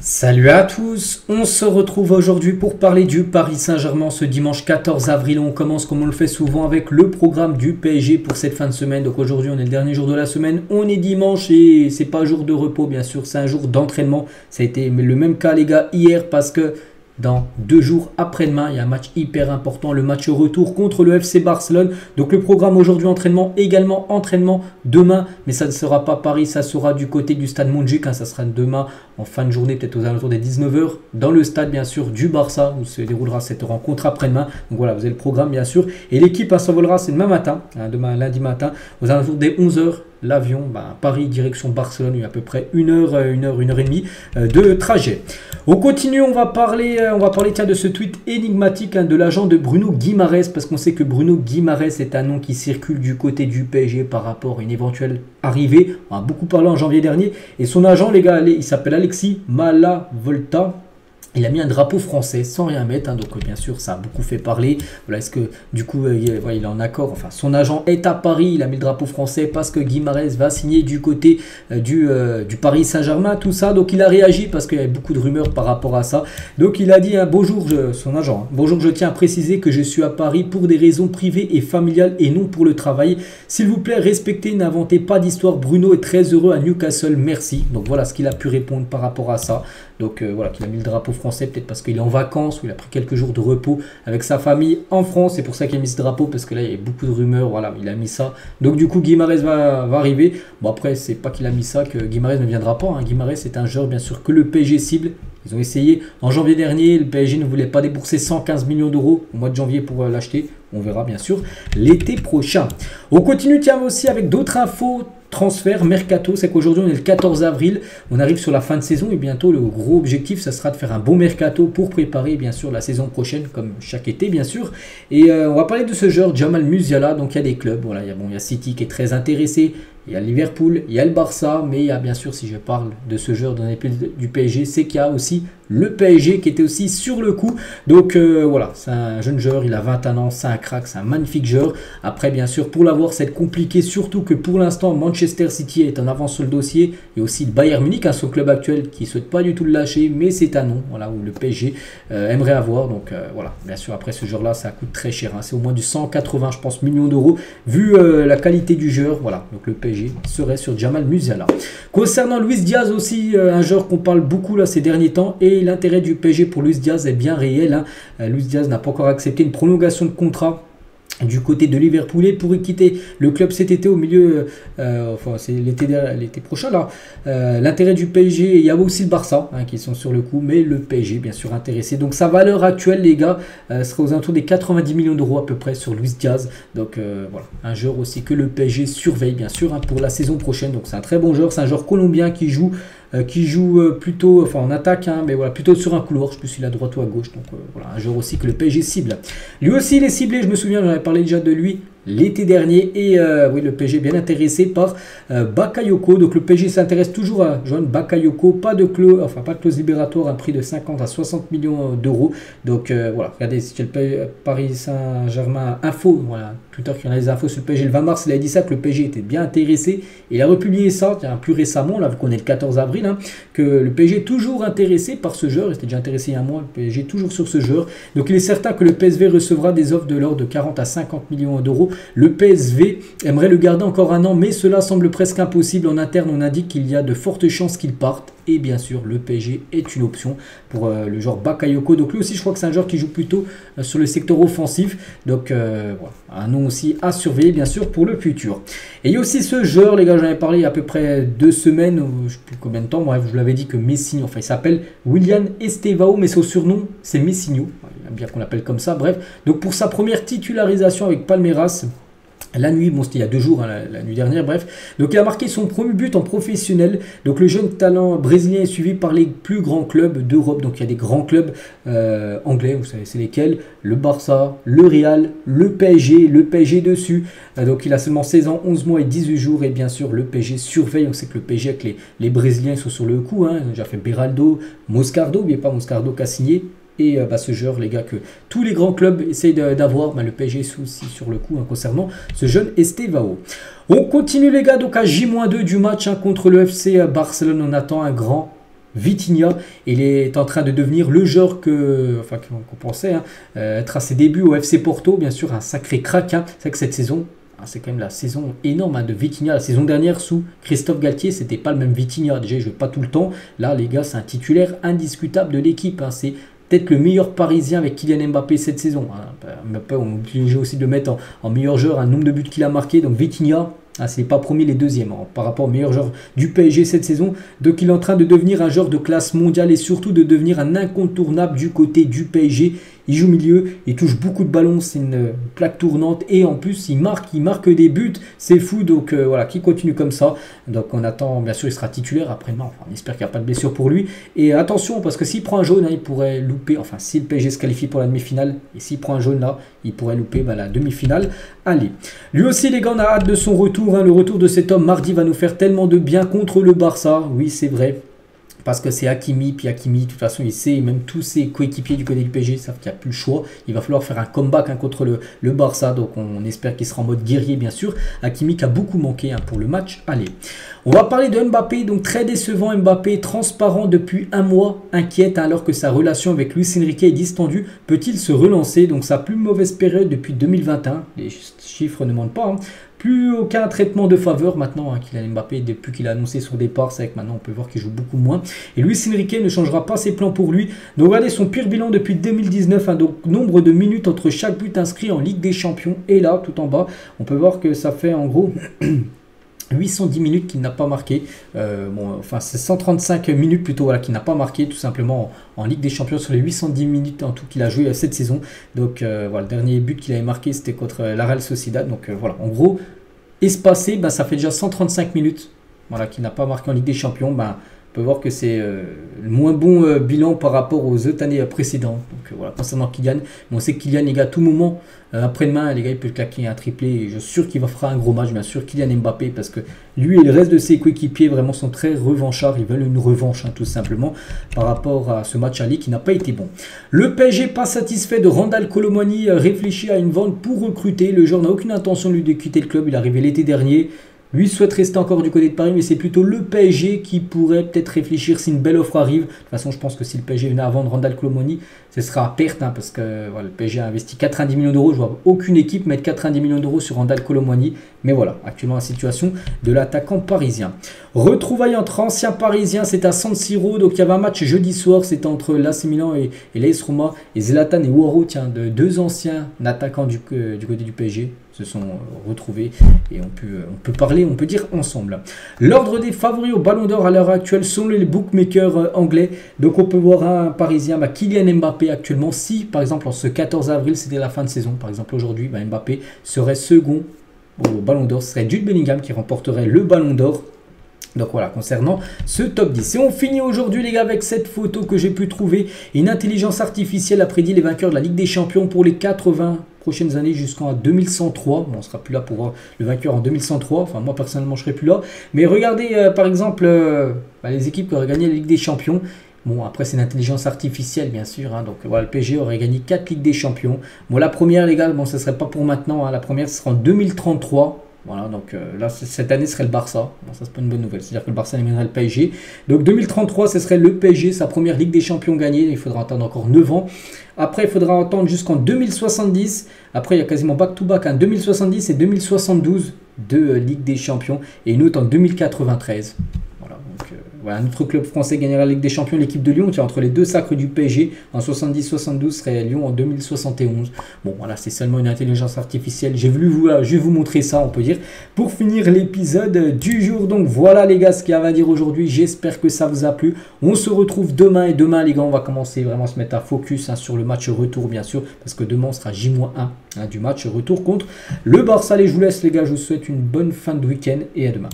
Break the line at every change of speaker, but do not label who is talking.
Salut à tous, on se retrouve aujourd'hui pour parler du Paris Saint-Germain ce dimanche 14 avril. On commence comme on le fait souvent avec le programme du PSG pour cette fin de semaine. Donc aujourd'hui on est le dernier jour de la semaine, on est dimanche et c'est pas jour de repos bien sûr, c'est un jour d'entraînement. Ça a été le même cas les gars hier parce que dans 2 jours après-demain, il y a un match hyper important, le match retour contre le FC Barcelone. Donc le programme aujourd'hui entraînement, également entraînement demain, mais ça ne sera pas Paris, ça sera du côté du stade Montjuïc, ça sera demain en fin de journée, peut-être aux alentours des 19 h, dans le stade bien sûr du Barça, où se déroulera cette rencontre après-demain. Donc voilà, vous avez le programme bien sûr. Et l'équipe s'envolera, c'est demain matin, demain lundi matin, aux alentours des 11 h. L'avion, Paris direction Barcelone, il y a à peu près 1 heure et demie de trajet. On continue, on va parler tiens, de ce tweet énigmatique de l'agent de Bruno Guimaraes, parce qu'on sait que Bruno Guimaraes est un nom qui circule du côté du PSG par rapport à une éventuelle arrivée. On a beaucoup parlé en janvier dernier, et son agent, les gars, il s'appelle Alexis Malavolta. Il a mis un drapeau français sans rien mettre, donc bien sûr ça a beaucoup fait parler. Voilà, est-ce que du coup il est en accord, enfin son agent est à Paris, il a mis le drapeau français parce que Guimaraes va signer du côté du Paris Saint-Germain, tout ça. Donc il a réagi parce qu'il y avait beaucoup de rumeurs par rapport à ça. Donc il a dit bonjour, son agent, bonjour, je tiens à préciser que je suis à Paris pour des raisons privées et familiales et non pour le travail. S'il vous plaît, respectez, n'inventez pas d'histoire. Bruno est très heureux à Newcastle, merci. Donc voilà ce qu'il a pu répondre par rapport à ça. Donc voilà, qu'il a mis le drapeau français, peut-être parce qu'il est en vacances ou il a pris quelques jours de repos avec sa famille en France. C'est pour ça qu'il a mis ce drapeau, parce que là il y a beaucoup de rumeurs. Voilà, il a mis ça. Donc du coup Guimaraes va arriver. Bon après, c'est pas qu'il a mis ça que Guimaraes ne viendra pas. Guimaraes c'est un joueur bien sûr que le PSG cible. Ils ont essayé en janvier dernier, le PSG ne voulait pas débourser 115 millions d'euros au mois de janvier pour l'acheter. On verra bien sûr l'été prochain. On continue tiens aussi avec d'autres infos. Transfert, mercato, c'est qu'aujourd'hui on est le 14 avril, on arrive sur la fin de saison et bientôt le gros objectif ça sera de faire un bon mercato pour préparer bien sûr la saison prochaine comme chaque été bien sûr. Et on va parler de ce joueur Jamal Musiala. Donc il y a des clubs, voilà, il y a City qui est très intéressé, il y a Liverpool, il y a le Barça, mais il y a bien sûr, si je parle de ce joueur dans les du PSG, c'est qu'il y a aussi le PSG qui était aussi sur le coup. Donc voilà, c'est un jeune joueur, il a 21 ans, c'est un crack, c'est un magnifique joueur. Après bien sûr, pour l'avoir c'est compliqué, surtout que pour l'instant Manchester City est en avance sur le dossier, et aussi le Bayern Munich, son club actuel qui ne souhaite pas du tout le lâcher, mais c'est un nom voilà, où le PSG aimerait avoir. Donc voilà, bien sûr après ce joueur là ça coûte très cher, c'est au moins du 180 je pense millions d'euros vu la qualité du joueur. Voilà, donc le PSG serait sur Jamal Musiala. Concernant Luis Diaz aussi, un joueur qu'on parle beaucoup là ces derniers temps, et l'intérêt du PSG pour Luis Diaz est bien réel. Luis Diaz n'a pas encore accepté une prolongation de contrat du côté de Liverpool et pourrait quitter le club cet été au milieu, enfin c'est l'été prochain là. L'intérêt du PSG, il y a aussi le Barça qui sont sur le coup, mais le PSG bien sûr intéressé. Donc sa valeur actuelle les gars serait aux alentours des 90 millions d'euros à peu près sur Luis Diaz. Donc voilà, un joueur aussi que le PSG surveille bien sûr pour la saison prochaine. Donc c'est un très bon joueur, c'est un joueur colombien qui joue plutôt enfin en attaque, mais voilà, plutôt sur un couloir, je sais plus s'il est à droite ou à gauche. Donc voilà, un joueur aussi que le PSG cible. Lui aussi il est ciblé, je me souviens, j'en avais parlé déjà de lui l'été dernier, et oui, le PSG est bien intéressé par Bakayoko. Donc le PSG s'intéresse toujours à Johan Bakayoko, pas de clause libératoire, un prix de 50 à 60 millions d'euros. Donc voilà, regardez, si le Paris Saint-Germain info, voilà, Twitter qui en a les infos sur le PSG le 20 mars, il a dit ça, que le PSG était bien intéressé, et il a republié ça plus récemment, là vu qu'on est le 14 avril, que le PSG est toujours intéressé par ce joueur. Il était déjà intéressé il y a un mois, le PSG est toujours sur ce joueur. Donc il est certain que le PSV recevra des offres de l'ordre de 40 à 50 millions d'euros. Le PSV aimerait le garder encore un an, mais cela semble presque impossible. En interne, on indique qu'il y a de fortes chances qu'il parte. Et bien sûr, le PSG est une option pour le joueur Bakayoko. Donc lui aussi, je crois que c'est un joueur qui joue plutôt sur le secteur offensif. Donc voilà, un nom aussi à surveiller bien sûr pour le futur. Et il y a aussi ce joueur, les gars, j'en avais parlé il y a à peu près 2 semaines, ou je ne sais plus combien de temps. Bref, je vous l'avais dit que Messinho, enfin il s'appelle Willian Estevao, mais son surnom c'est Messinho. Il aime bien qu'on l'appelle comme ça, bref. Donc pour sa première titularisation avec Palmeiras, la nuit, bon c'était il y a 2 jours, la nuit dernière, bref. Donc il a marqué son premier but en professionnel. Donc le jeune talent brésilien est suivi par les plus grands clubs d'Europe. Donc il y a des grands clubs anglais, vous savez c'est lesquels? Le Barça, le Real, le PSG dessus. Donc il a seulement 16 ans, 11 mois et 18 jours. Et bien sûr le PSG surveille. On sait que le PSG avec les Brésiliens sont sur le coup. Ils ont déjà fait Beraldo, Moscardo, mais pas Moscardo qui a signé. Et ce joueur, les gars, que tous les grands clubs essayent d'avoir, le PSG est aussi sur le coup concernant ce jeune Estevao. On continue les gars, donc à J-2 du match contre le FC Barcelone, on attend un grand Vitinha. Il est en train de devenir le joueur qu'on pensait être à ses débuts au FC Porto, bien sûr, un sacré crack. C'est vrai que cette saison, c'est quand même la saison énorme de Vitinha. La saison dernière, sous Christophe Galtier, c'était pas le même Vitinha. Déjà, il ne jouait pas tout le temps. Là, les gars, c'est un titulaire indiscutable de l'équipe. C'est peut-être le meilleur Parisien avec Kylian Mbappé cette saison. Mbappé, on est obligé aussi de le mettre en meilleur joueur, un nombre de buts qu'il a marqué. Donc Vitinha, c'est pas promis les deuxièmes par rapport au meilleur joueur du PSG cette saison. Donc il est en train de devenir un joueur de classe mondiale et surtout de devenir un incontournable du côté du PSG. Il joue milieu, il touche beaucoup de ballons, c'est une plaque tournante et en plus il marque des buts, c'est fou. Donc voilà, qu'il continue comme ça. Donc on attend, bien sûr il sera titulaire après-demain, on espère qu'il n'y a pas de blessure pour lui. Et attention parce que s'il prend un jaune, il pourrait louper, enfin si le PSG se qualifie pour la demi-finale, et s'il prend un jaune là, il pourrait louper la demi-finale. Allez, lui aussi les gars, on a hâte de son retour, le retour de cet homme mardi va nous faire tellement de bien contre le Barça, oui c'est vrai. Parce que c'est Hakimi, puis Hakimi, de toute façon, il sait, même tous ses coéquipiers du côté du PSG savent qu'il n'y a plus le choix. Il va falloir faire un comeback contre le Barça, donc on espère qu'il sera en mode guerrier, bien sûr. Hakimi qui a beaucoup manqué pour le match. Allez, on va parler de Mbappé, donc très décevant Mbappé, transparent depuis un mois, inquiète alors que sa relation avec Luis Enrique est distendue. Peut-il se relancer? Donc sa plus mauvaise période depuis 2021, les chiffres ne mentent pas. Plus aucun traitement de faveur maintenant Kylian Mbappé depuis qu'il a annoncé son départ. C'est vrai que maintenant on peut voir qu'il joue beaucoup moins. Et Luis Enrique ne changera pas ses plans pour lui. Donc regardez son pire bilan depuis 2019. Donc nombre de minutes entre chaque but inscrit en Ligue des Champions. Et là, tout en bas, on peut voir que ça fait en gros 810 minutes qu'il n'a pas marqué. C'est 135 minutes plutôt qu'il n'a pas marqué tout simplement en Ligue des Champions sur les 810 minutes en tout qu'il a joué cette saison. Donc le dernier but qu'il avait marqué c'était contre la Real Sociedad. Donc voilà, en gros, espacé, ça fait déjà 135 minutes qu'il n'a pas marqué en Ligue des Champions. On peut voir que c'est le moins bon bilan par rapport aux autres années précédentes. Donc voilà, concernant Kylian, on sait que Kylian, les gars, à tout moment, après-demain, les gars, il peut claquer un triplé. Et je suis sûr qu'il va faire un gros match, bien sûr, Kylian Mbappé, parce que lui et le reste de ses coéquipiers vraiment sont très revanchards. Ils veulent une revanche, tout simplement, par rapport à ce match aller qui n'a pas été bon. Le PSG, pas satisfait de Randal Colomani, réfléchit à une vente pour recruter. Le joueur n'a aucune intention de quitter le club. Il est arrivé l'été dernier. Lui souhaite rester encore du côté de Paris, mais c'est plutôt le PSG qui pourrait peut-être réfléchir si une belle offre arrive. De toute façon, je pense que si le PSG venait à vendre Randal Colomani, ce sera à perte, parce que le PSG a investi 90 millions d'euros. Je vois aucune équipe mettre 90 millions d'euros sur Randal Colomani. Mais voilà, actuellement la situation de l'attaquant parisien. Retrouvailles entre anciens parisiens, c'est à San Siro. Donc il y avait un match jeudi soir, c'était entre l'AC Milan et l'AS Roma. Et Zlatan et Waro, de deux anciens attaquants du côté du PSG, se sont retrouvés et on peut parler, on peut dire ensemble. L'ordre des favoris au Ballon d'Or à l'heure actuelle sont les bookmakers anglais. Donc on peut voir un Parisien, Kylian Mbappé actuellement. Si par exemple en ce 14 avril c'était la fin de saison, par exemple aujourd'hui, Mbappé serait second au Ballon d'Or. Ce serait Jude Bellingham qui remporterait le Ballon d'Or. Donc voilà, concernant ce top 10. Et on finit aujourd'hui les gars avec cette photo que j'ai pu trouver. Une intelligence artificielle a prédit les vainqueurs de la Ligue des Champions pour les 80 prochaines années jusqu'en 2103. Bon, on ne sera plus là pour voir le vainqueur en 2103. Enfin, moi personnellement, je ne serai plus là. Mais regardez par exemple les équipes qui auraient gagné la Ligue des Champions. Bon, après, c'est une intelligence artificielle, bien sûr. Donc, voilà, le PSG aurait gagné 4 Ligues des Champions. Bon, la première, les gars, ce ne serait pas pour maintenant. La première, ce sera en 2033. Voilà, donc là, cette année, ce serait le Barça. Bon, ça, c'est pas une bonne nouvelle. C'est-à-dire que le Barça éliminerait le PSG. Donc, 2033, ce serait le PSG, sa première Ligue des Champions gagnée. Il faudra attendre encore 9 ans. Après, il faudra attendre jusqu'en 2070. Après, il y a quasiment back-to-back, 2070 et 2072 de Ligue des Champions. Et une autre en 2093. Voilà, donc voilà, notre club français gagnera la Ligue des Champions, l'équipe de Lyon, entre les deux sacres du PSG, en 70-72 serait Lyon en 2071. Bon, voilà, c'est seulement une intelligence artificielle. J'ai voulu vous montrer ça, on peut dire, pour finir l'épisode du jour. Donc voilà les gars, ce qu'il y a à dire aujourd'hui. J'espère que ça vous a plu. On se retrouve demain, et demain les gars, on va commencer vraiment à se mettre à focus sur le match retour, bien sûr, parce que demain, on sera J-1 du match retour contre le Barça. Allez, je vous laisse les gars, je vous souhaite une bonne fin de week-end et à demain.